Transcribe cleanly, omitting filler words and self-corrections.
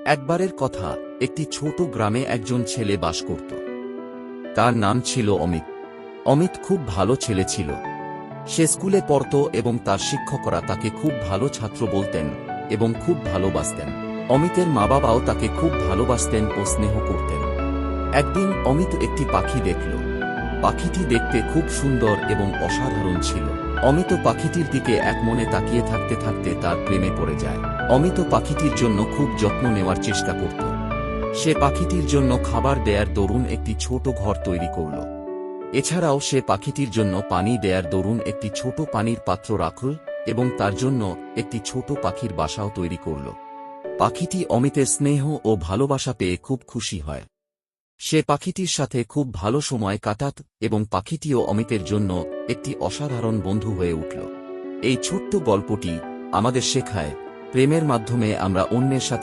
একবারের কথা, একটি ছোট গ্রামে একজন ছেলে বাস করত। তার নাম ছিল অমিত। অমিত খুব ভালো ছেলে ছিল। সে স্কুলে পড়ত এবং তার শিক্ষকরা তাকে খুব ভালো ছাত্র বলতেন এবং খুব ভালোবাসতেন। অমিতের মা বাবাও তাকে খুব ভালোবাসতেন ও স্নেহ করতেন। একদিন অমিত একটি পাখি দেখল। পাখিটি দেখতে খুব সুন্দর এবং অসাধারণ ছিল। অমিত পাখিটির দিকে একমনে তাকিয়ে থাকতে থাকতে তার প্রেমে পড়ে যায়। অমিত পাখিটির জন্য খুব যত্ন নেওয়ার চেষ্টা করত। সে পাখিটির জন্য খাবার দেয়ার দরুন একটি ছোট ঘর তৈরি করল। এছাড়াও সে পাখিটির জন্য পানি দেয়ার দরুন একটি ছোট পানির পাত্র রাখল এবং তার জন্য একটি ছোট পাখির বাসাও তৈরি করল। পাখিটি অমিতের স্নেহ ও ভালোবাসা পেয়ে খুব খুশি হয়। সে পাখিটির সাথে খুব ভালো সময় কাটাত এবং পাখিটিও অমিতের জন্য একটি অসাধারণ বন্ধু হয়ে উঠল। এই ছোট্ট গল্পটি আমাদের শেখায়, প্রেমের মাধ্যমে আমরা অন্যের সাথে